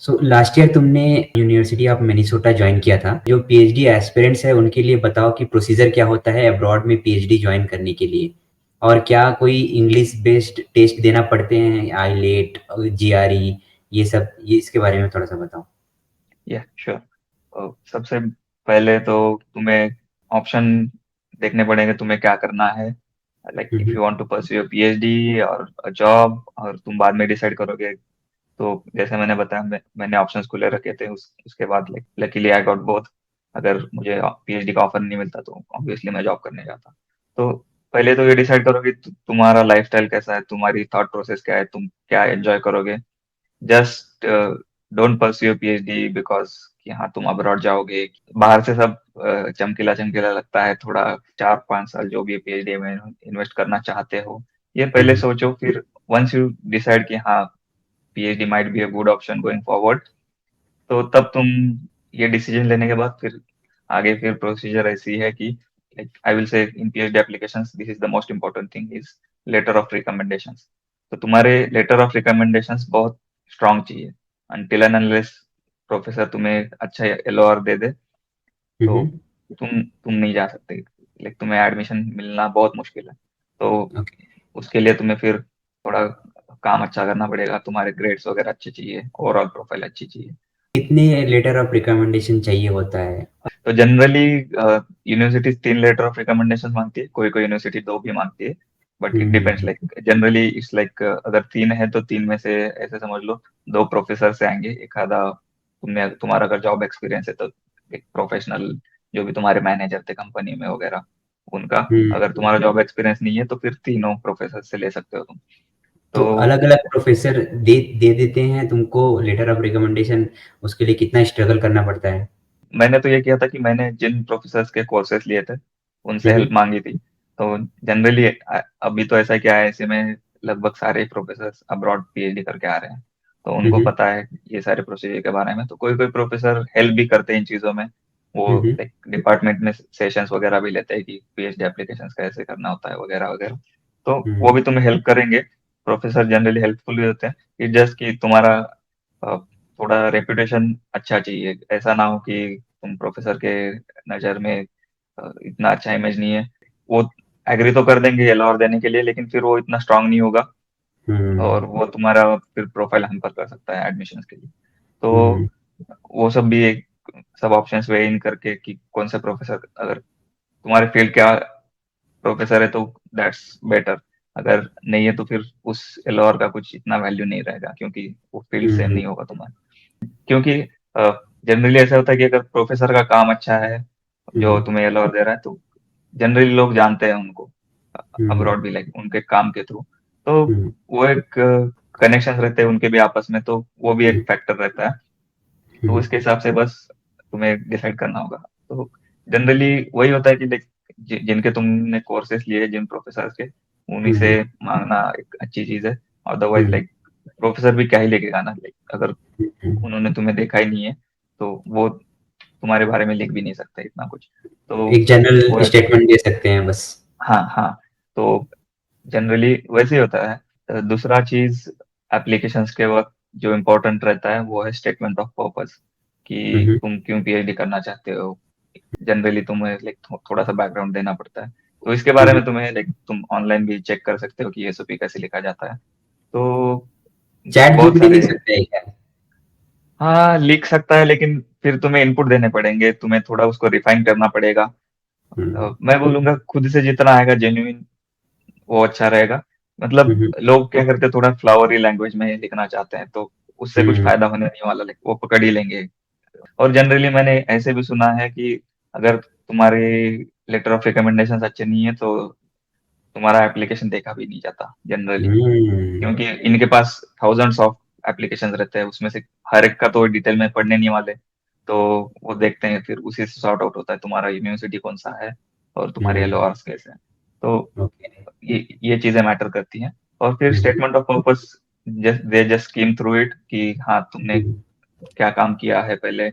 So last year तुमने university of Minnesota join किया था। जो पीएचडी एस्पिरेंट्स है उनके लिए बताओ कि प्रोसीजर क्या होता है अब्रॉड में पीएचडी ज्वाइन करने के लिए, और क्या कोई इंग्लिश बेस्ड टेस्ट देना पड़ते हैं, आईलेट, जीआरई, ये सब, ये इसके बारे में थोड़ा सा बताओ। या श्योर। सबसे पहले तो तुम्हें ऑप्शन देखने पड़ेंगे तुम्हें क्या करना है। Like if hmm. You want to pursue PhD और जॉब, और तुम बाद में डिसाइड करोगे। तो जैसे मैंने बताया, मैंने ऑप्शंस खुले रखे थे। उसके बाद like luckily I got both. अगर मुझे पीएचडी का ऑफर नहीं मिलता तो ऑब्वियसली मैं जॉब करने जाता। तो पहले तो ये डिसाइड करो कि तुम्हारा लाइफस्टाइल कैसा है, तुम्हारी थॉट प्रोसेस क्या है, तुम क्या एंजॉय करोगे। Just don't pursue PhD because कि हाँ तुम अब्रॉड जाओगे। बाहर से सब चमकीला चमकीला लगता है थोड़ा। 4-5 साल जो भी पीएचडी में इन्वेस्ट करना चाहते हो, ये पहले हम्म। सोचो। फिर वंस यू डिसाइड कि हाँ PhD might be a good option going forward, तो तब तुम ये डिसीजन लेने के बाद फिर आगे फिर प्रोसीजर ऐसी है कि like I will say in PhD applications this is the most important thing is letter of recommendations. तो तुम्हारे लेटर ऑफ रिकमेंडेशंस बहुत स्ट्रांग चाहिए। अनटिल एंड अनलेस प्रोफेसर तुम्हें अच्छा एलओआर दे दे, तो हम्म। तुम नहीं जा सकते। लाइक तुम्हें एडमिशन मिलना बहुत मुश्किल है। तो ओके। उसके लिए तुम्हें फिर थोड़ा काम अच्छा करना पड़ेगा, तुम्हारे ग्रेड्स वगैरह अच्छे चाहिए, ओवरऑल प्रोफाइल अच्छी चाहिए। कितने लेटर ऑफ रिकमेंडेशन चाहिए होता है? तो generally university 3 letter of recommendation मांगती है, कोई कोई यूनिवर्सिटी 2 भी मांगती है। But it depends, hmm. Like generally it's like अगर 3 है तो 3 में से ऐसे समझ लो 2 प्रोफेसर से आएंगे, एक आधा तुमने तुम्हारा अगर जॉब एक्सपीरियंस है तो एक प्रोफेशनल जो भी तुम्हारे मैनेजर थे कंपनी में वगैरह उनका। अगर हम्म। तुम्हारा जॉब एक्सपीरियंस नहीं है तो फिर तीनों प्रोफेसर से ले सकते हो तुम। तो तो अलग अलग प्रोफेसर दे दे देते हैं तुमको लेटर ऑफ रिकमेंडेशन? उसके लिए कितना स्ट्रगल करना पड़ता है? मैंने तो ये किया था कि मैंने जिन प्रोफेसर्स के कोर्सेज लिए थे उनसे हेल्प हम्म। मांगी थी। तो जनरली अभी तो ऐसा क्या है, ऐसे में लगभग सारे प्रोफेसर अब्रॉड पीएचडी करके आ रहे हैं, तो उनको हम्म। पता है ये सारे प्रोसीजर के बारे में। तो कोई कोई प्रोफेसर हेल्प भी करते हैं इन चीजों में। वो हम्म। लाइक डिपार्टमेंट में सेशंस वगैरह भी लेते हैं कि पीएचडी एप्लीकेशंस कैसे करना होता है वगैरह वगैरह। तो वो हम्म। भी तुम्हें हेल्प करेंगे। प्रोफेसर जनरली हेल्पफुल भी होते हैं। कि जस्ट कि तुम्हारा अ, थोड़ा रेपुटेशन अच्छा चाहिए। ऐसा ना हो कि तुम प्रोफेसर के नज़र में इतना अच्छा इमेज नहीं है। वो एग्री तो कर देंगे एलओआर देने के लिए, लेकिन फिर वो इतना स्ट्रांग नहीं होगा और हम्म। वो तुम्हारा फिर प्रोफाइल हैम्पर कर सकता है एडमिशन्स के लिए। तो हम्म। वो सब भी एक सब ऑप्शंस वे इन करके कि कौन से प्रोफेसर, अगर तुम्हारे फील्ड क्या प्रोफेसर है तो दैट्स बेटर। अगर नहीं है तो फिर उस एलओआर का कुछ इतना वैल्यू नहीं रहेगा, क्योंकि वो फील्ड सेम हम्म। नहीं होगा तुम्हारा। क्योंकि जनरली ऐसा होता है कि अगर प्रोफेसर का काम अच्छा है जो हम्म। तुम्हें एलओआर दे रहा है, तो जनरली लोग जानते हैं उनको हम्म। अब्रॉड भी, लाइक उनके काम के थ्रू। तो हम्म। वो एक कनेक्शन रहते हैं उनके भी आपस में, तो वो भी एक हम्म। फैक्टर रहता है। तो हम्म। उसके हिसाब से बस तुम्हें डिसाइड करना होगा। तो जनरली वही होता है कि लाइक जिनके तुमने कोर्सेज लिए जिन प्रोफेसर के, उन्हीं से हम्म। मांगना एक अच्छी चीज है। अदरवाइज हम्म। लाइक प्रोफेसर भी क्या ही लेके गाना, लाइक अगर हम्म। उन्होंने तुम्हें देखा ही नहीं है तो वो तुम्हारे बारे में लिख भी नहीं सकते इतना कुछ। तो एक जनरल वो एक, स्टेटमेंट दे सकते हैं बस। हाँ हाँ। तो जनरली वैसे ही होता है। दूसरा चीज एप्लीकेशंस के वक्त जो इम्पोर्टेंट रहता है वो है स्टेटमेंट ऑफ पर्पस, कि हम्म। तुम क्यों पीएचडी करना चाहते हो। जनरली तुम्हें लाइक थोड़ा सा बैकग्राउंड देना पड़ता है। तो इसके बारे हम्म। में तुम्हें लाइक तुम ऑनलाइन भी चेक कर सकते हो कि एसओपी कैसे लिखा जाता है। तो चैट बहुत जीपीटी सारे, लिख सकते हैं क्या? हाँ लिख सकता है, लेकिन फिर तुम्हें इनपुट देने पड़ेंगे, तुम्हें थोड़ा उसको रिफाइन करना पड़ेगा। हम्म। मैं बोलूंगा खुद से जितना आएगा जेन्युइन वो अच्छा रहेगा। मतलब हम्म। लोग क्या करते हैं, थोड़ा फ्लावरी लैंग्वेज में लिखना चाहते हैं, तो उससे कुछ हम्म। फायदा होने नहीं वाला, लाइक वो पकड़ ही लेंगे। और जनरली मैंने ऐसे भी सुना है कि अगर तुम्हारे लेटर ऑफ रिकमेंडेशन अच्छे नहीं है तो तुम्हारा एप्लीकेशन देखा भी नहीं जाता जनरली। हम्म। क्योंकि इनके पास थाउजेंड्स ऑफ एप्लीकेशन रहते हैं, उसमें से हर एक का तो डिटेल में पढ़ने नहीं वाले। तो वो देखते हैं, फिर उसी से सॉर्ट आउट होता है तुम्हारा यूनिवर्सिटी कौन सा है और तुम्हारे हम्म। एलओआर कैसे हैं। तो ओके। ये चीजें मैटर करती हैं। और फिर हम्म। Statement of purpose, they just skim through it कि हाँ तुमने हम्म। क्या काम किया है पहले।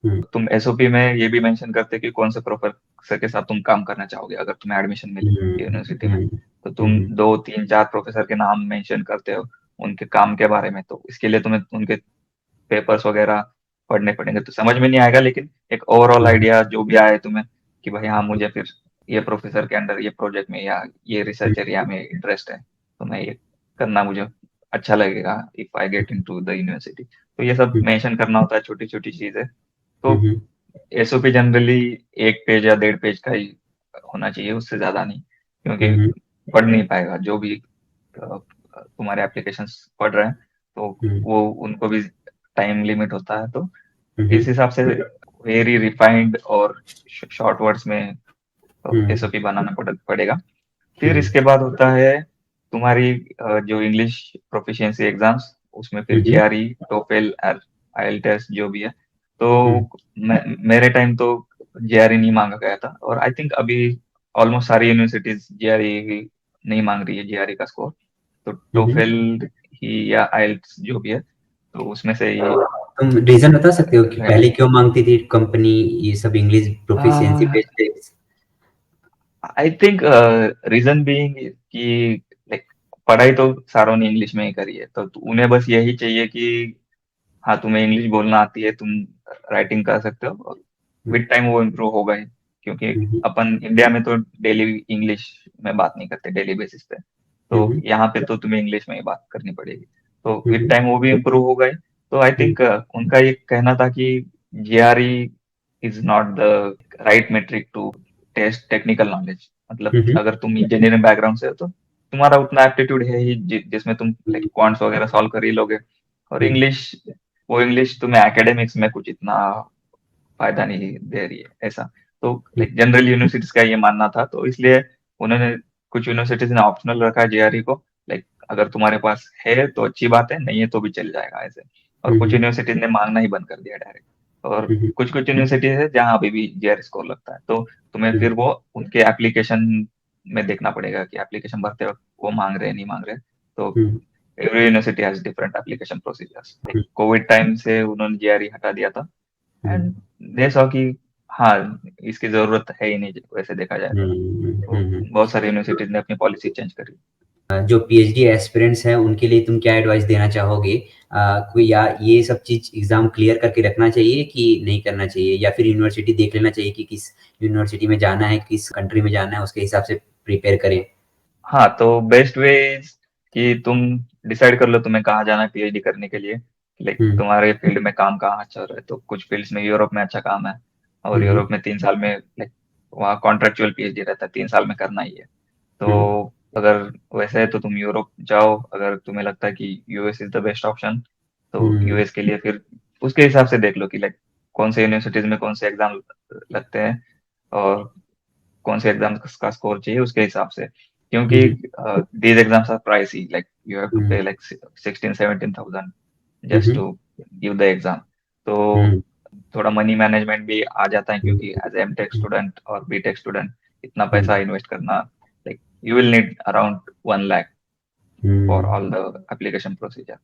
हम्म। तुम एसओपी में ये भी मेंशन करते कि कौन से प्रोफेसर के साथ तुम काम करना चाहोगे अगर तुम्हें एडमिशन मिले हम्म। यूनिवर्सिटी में। हम्म। तो तुम हम्म। 2-3-4 प्रोफेसर के नाम मेंशन करते हो, उनके काम के बारे में। तो इसके लिए तुम्हें उनके पेपर्स वगैरह पढ़ने पड़ेंगे, तो समझ में नहीं आएगा, लेकिन एक ओवरऑल हम्म, आइडिया जो भी आए तुम्हें कि भाई हाँ मुझे फिर ये प्रोफेसर के अंडर ये प्रोजेक्ट में या ये रिसर्च एरिया में इंटरेस्ट है, तो मैं ये करना मुझे अच्छा लगेगा if I get into the university. तो ये सब हम्म, मेंशन करना होता है, छोटी छोटी चीजें। तो हम्म, एसओपी जनरली 1 पेज या 1.5 पेज का ही होना चाहिए, उससे ज्यादा नहीं, क्योंकि हम्म, पढ़ नहीं पाएगा जो भी तुम्हारे एप्लीकेशंस पढ़ रहे हैं, तो हम्म, वो उनको भी टाइम लिमिट होता है। तो हम्म, इस हिसाब से वेरी रिफाइंड और शॉर्ट वर्ड्स में हम्म, एसओपी बनाना पड़ेगा। फिर हम्म, इसके बाद होता है तुम्हारी जो इंग्लिश प्रोफिशिएंसी एग्जाम्स, उसमें फिर हम्म, जीआरई, टोफेल, आईएलटीएस जो भी है। तो हम्म, मेरे टाइम तो जीआरई नहीं मांगा गया था, और आई थिंक अभी ऑलमोस्ट सारी यूनिवर्सिटीज जीआरई नहीं मांग रही है, जीआरई का स्कोर। तो हम्म। टोफेल ही या आईएलटीएस जो भी है, तो उसमें से ही तुम रीजन बता सकते हो कि है। पहले क्यों मांगती थी कंपनी ये सब English proficiency based test? I think reason being कि लाइक पढ़ाई तो सारों ने इंग्लिश में ही करी है, तो उन्हें बस यही चाहिए कि हाँ तुम्हें इंग्लिश बोलना आती है, तुम राइटिंग कर सकते हो, और विद टाइम वो इम्प्रूव होगा ही, क्योंकि अपन इंडिया में तो डेली इंग्लिश में बात नहीं करते डेली बेसिस पे। तो यहाँ पे तो तुम्हें इंग्लिश में ही बात करनी पड़ेगी, तो विद टाइम वो भी इम्प्रूव हो गई। तो आई थिंक उनका ये कहना था कि GRE is not the right metric to test technical knowledge. मतलब अगर तुम इंजीनियरिंग बैकग्राउंड से हो तो तुम्हारा उतना एप्टीट्यूड है ही जिसमें तुम लाइक क्वांट्स वगैरह सॉल्व कर ही लोगे। और इंग्लिश, वो इंग्लिश तुम्हें एकेडमिक्स में कुछ इतना फायदा नहीं दे रही है ऐसा। तो लाइक जनरल यूनिवर्सिटीज का ये मानना था, तो इसलिए उन्होंने, कुछ यूनिवर्सिटीज ने ऑप्शनल रखा है जीआरई को। लाइक अगर तुम्हारे पास है तो अच्छी बात है, नहीं है तो भी चल जाएगा ऐसे। और कुछ यूनिवर्सिटीज ने मांगना ही बंद कर दिया डायरेक्ट। और कुछ कुछ यूनिवर्सिटीज है जहाँ अभी भी जीआरई स्कोर लगता है, तो तुम्हें फिर वो उनके एप्लीकेशन में देखना पड़ेगा कि एप्लीकेशन भरते वक्त वो मांग रहे हैं नहीं मांग रहे। तो every university has different application procedures. Like Covid time से उन्होंने जीआरई हटा दिया था, एंड दे सॉ कि हाँ इसकी जरूरत है ही नहीं वैसे देखा जाए तो बहुत सारी यूनिवर्सिटीज ने अपनी पॉलिसी चेंज करी। जो पीएचडी एस्पिरेंट्स हैं उनके लिए तुम क्या एडवाइस देना चाहोगे? कोई या ये सब चीज एग्जाम क्लियर करके रखना चाहिए कि नहीं करना चाहिए, या फिर यूनिवर्सिटी देख लेना चाहिए कि किस यूनिवर्सिटी में जाना है, किस कंट्री में जाना है, उसके हिसाब से प्रिपेयर करें? हाँ, तो बेस्ट वे कि तुम डिसाइड कर लो तुम्हें कहाँ जाना है पीएचडी करने के लिए। लाइक हम्म, तुम्हारे फील्ड में काम कहाँ अच्छा रहा है, तो कुछ फील्ड्स में यूरोप में अच्छा काम है, और हम्म, यूरोप में 3 साल में लाइक वहाँ कॉन्ट्रेक्चुअल पीएचडी रहता है, 3 साल में करना ही है। हम्म, तो अगर वैसे है तो तुम यूरोप जाओ। अगर तुम्हें लगता है कि US is the best option, तो हम्म, यूएस के लिए फिर उसके हिसाब से देख लो कि लाइक कौन से यूनिवर्सिटीज में कौन से एग्जाम लगते हैं, और कौन से एग्जाम का स्कोर चाहिए उसके हिसाब से। क्योंकि hmm, these exams are pricey, like you have to hmm, pay like 16-17 thousand just hmm, to give the exam. तो हम्म, थोड़ा मनी मैनेजमेंट भी आ जाता है, हम्म, क्योंकि एज एमटेक स्टूडेंट और बीटेक स्टूडेंट इतना हम्म, पैसा इन्वेस्ट करना, like you will need around 1 lakh for hmm, all the application procedure.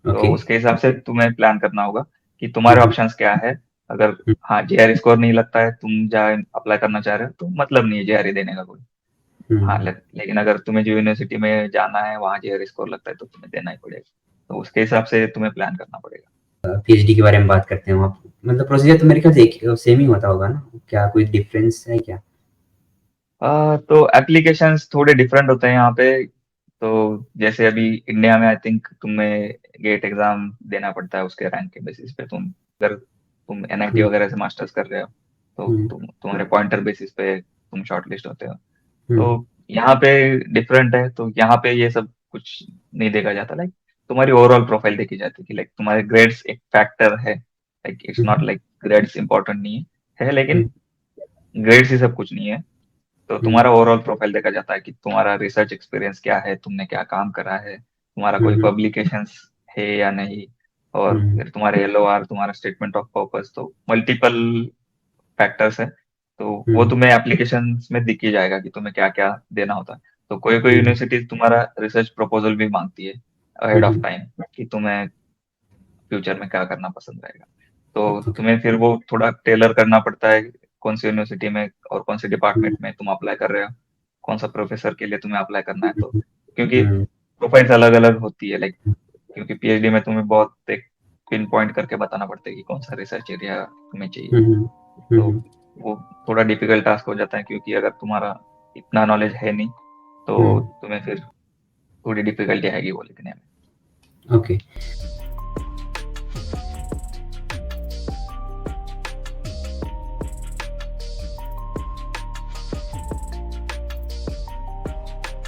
तो ओके। उसके हिसाब से तुम्हें प्लान करना होगा कि तुम्हारे हम्म, ऑप्शंस क्या है। अगर हम्म, हाँ जीआरई स्कोर नहीं लगता है, तुम जहाँ अप्लाई करना चाह रहे हो, तो मतलब नहीं है जीआरई देने का कोई। हाँ, हम्म। लेकिन अगर तुम्हें जो यूनिवर्सिटी में जाना है वहाँ जीआरई स्कोर लगता है, तो तुम्हें देना ही पड़ेगा। तो उसके हिसाब से तुम्हें प्लान करना पड़ेगा। पीएचडी के बारे में बात करते हैं वहाँ, मतलब प्रोसीजर तो मेरे ख्याल से एक सेम ही होता होगा ना? क्या कोई डिफरेंस है क्या? तो एप्लीकेशंस थोड़े डिफरेंट होते हैं यहाँ पे। तो जैसे अभी इंडिया में आई थिंक तुम्हें गेट एग्जाम देना पड़ता है, उसके रैंक के बेसिस पे तुम, अगर तुम एनआईटी हम्म, वगैरह से मास्टर्स कर रहे हो, तो हम्म, तुम्हारे पॉइंटर बेसिस पे तुम शॉर्टलिस्ट होते हो। हम्म, तो यहाँ पे डिफरेंट है, तो यहाँ पे ये सब कुछ नहीं देखा जाता। लाइक तुम्हारी ओवरऑल प्रोफाइल देखी जाती है कि लाइक तुम्हारे ग्रेड्स एक फैक्टर है। Like it's not hmm, like grades important नहीं है, लेकिन हम्म, ग्रेड्स ही सब कुछ नहीं है। तो हम्म, तुम्हारा ओवरऑल प्रोफाइल देखा जाता है कि तुम्हारा रिसर्च एक्सपीरियंस क्या है, तुमने क्या काम करा है, तुम्हारा कोई हम्म, पब्लिकेशंस है या नहीं, और हम्म, फिर तुम्हारे एलओआर, तुम्हारा स्टेटमेंट ऑफ पर्पस। तो मल्टीपल फैक्टर्स है, तो वो हम्म, तुम्हें एप्लीकेशन में दिख ही जाएगा कि तुम्हें क्या क्या देना होता है। तो कोई कोई हम्म, यूनिवर्सिटी तुम्हारा रिसर्च प्रपोजल भी मांगती है अहेड ऑफ हम्म, टाइम, कि तुम्हें फ्यूचर में क्या करना पसंद रहेगा। तो ओके, तुम्हें फिर वो थोड़ा टेलर करना पड़ता है, कौन सी यूनिवर्सिटी में और कौन से डिपार्टमेंट हम्म, में तुम अप्लाई कर रहे हो, कौन सा प्रोफेसर के लिए तुम्हें अप्लाई करना है। तो हम्म, क्योंकि हम्म, प्रोफाइल्स अलग अलग होती है, लाइक क्योंकि पीएचडी में तुम्हें बहुत एक पिन पॉइंट करके बताना पड़ता है कि कौन सा रिसर्च एरिया तुम्हें चाहिए। हम्म हम्म तो हम्म वो थोड़ा डिफिकल्ट टास्क हो जाता है, क्योंकि अगर तुम्हारा इतना नॉलेज है नहीं तो हम्म, तुम्हें फिर थोड़ी डिफिकल्टी आएगी वो लिखने में। ओके।